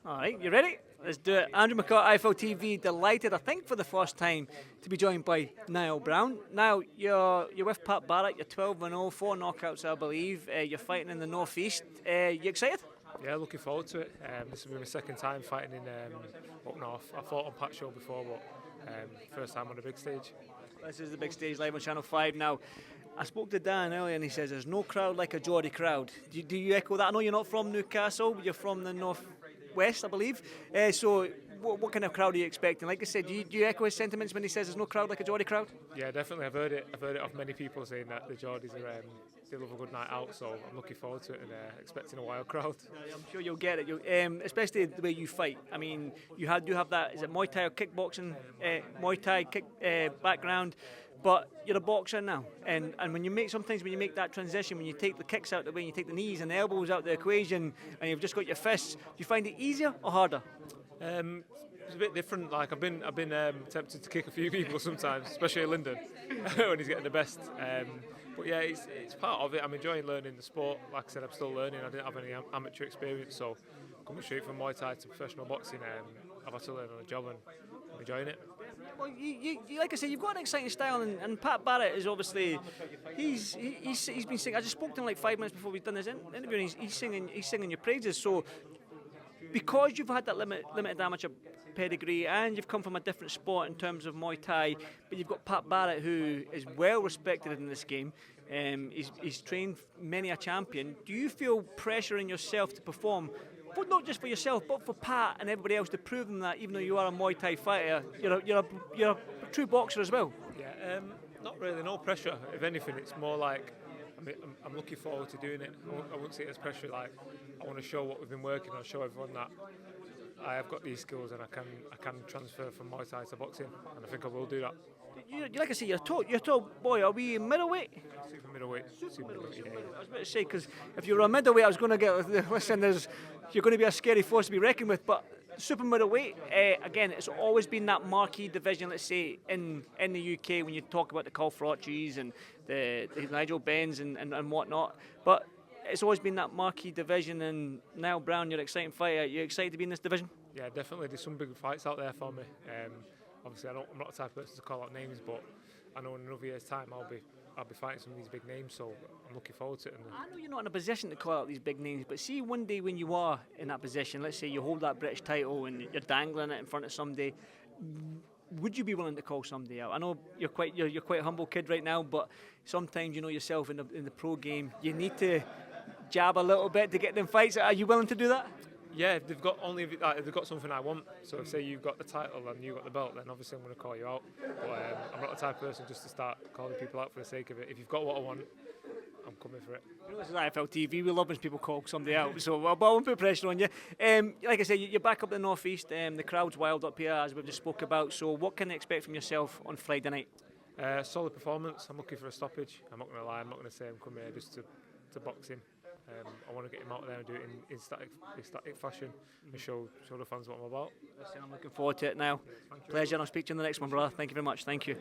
All right, you ready? Let's do it. Andrew McCart, IFLTV, delighted, I think, for the first time to be joined by Niall Brown. Now, you're with Pat Barrett, you're 12-0, 4 knockouts, I believe. You're fighting in the North East. You excited? Yeah, looking forward to it. This will be my second time fighting in up north. I fought on Pat's show before, but first time on the big stage. This is the big stage live on Channel 5 now. I spoke to Dan earlier and he says there's no crowd like a Geordie crowd. Do you echo that? I know you're not from Newcastle, but you're from the North West, I believe. So what kind of crowd are you expecting? Like I said, do you echo his sentiments when he says there's no crowd like a Geordie crowd? Yeah, definitely. I've heard it off many people saying that the Geordies are they love a good night out. So I'm looking forward to it and expecting a wild crowd. I'm sure you'll get it. Especially the way you fight. I mean, you have that. Is it Muay Thai or kickboxing? Muay Thai kick background. But you're a boxer now, and when you make that transition, when you take the kicks out of the way, and you take the knees and the elbows out of the equation, and you've just got your fists, do you find it easier or harder? It's a bit different. Like I've been tempted to kick a few people sometimes, especially Lyndon when he's getting the best. But yeah, it's part of it. I'm enjoying learning the sport. Like I said, I'm still learning. I didn't have any amateur experience, so coming straight from Muay Thai to professional boxing, I've had to learn on the job, and I'm enjoying it. Well, you like I said, you've got an exciting style, and Pat Barrett is obviously he's been singing. I just spoke to him like 5 minutes before we've done this interview, and he's singing your praises. So because you've had that limited amateur pedigree and you've come from a different sport in terms of Muay Thai, but you've got Pat Barrett who is well respected in this game. He's trained many a champion. Do you feel pressure in yourself to perform? But not just for yourself, but for Pat and everybody else, to prove them that even though you are a Muay Thai fighter, you're a true boxer as well. Yeah, not really, no pressure. If anything, it's more like I'm looking forward to doing it. I wouldn't see it as pressure. Like I want to show what we've been working on, show everyone that I have got these skills and I can transfer from Muay Thai to boxing, and I think I will do that. Like I say, you're a tall boy. Are we middleweight? Super middleweight. Yeah. I was about to say, because if you were a middleweight, I was going to get. Listen, you're going to be a scary force to be reckoned with. But super middleweight, again, it's always been that marquee division. Let's say in the UK, when you talk about the Carl Frotchis and the Nigel Benns and whatnot, but it's always been that marquee division. And Niall Brown, you're an exciting fighter. You excited to be in this division? Yeah, definitely. There's some big fights out there for me. Obviously, I'm not the type of person to call out names, but I know in another year's time I'll be fighting some of these big names, so I'm looking forward to it. I know you're not in a position to call out these big names, but see one day when you are in that position, let's say you hold that British title and you're dangling it in front of somebody, would you be willing to call somebody out? I know you're quite a humble kid right now, but sometimes you know yourself in the pro game, you need to jab a little bit to get them fights. Are you willing to do that? Yeah, if they've got something I want. So if say you've got the title and you've got the belt, then obviously I'm going to call you out. But I'm not the type of person just to start calling people out for the sake of it. If you've got what I want, I'm coming for it. You know, this is IFLTV. We love when people call somebody out. So I won't put pressure on you. Like I said, you're back up in the North East. The crowd's wild up here, as we've just spoke about. So what can they expect from yourself on Friday night? Solid performance. I'm looking for a stoppage. I'm not going to lie. I'm not going to say I'm coming here just to box him. I want to get him out there and do it in static fashion and show the fans what I'm about. Listen, I'm looking forward to it now. Pleasure, and I'll speak to you in the next one, brother. Thank you very much. Thank you.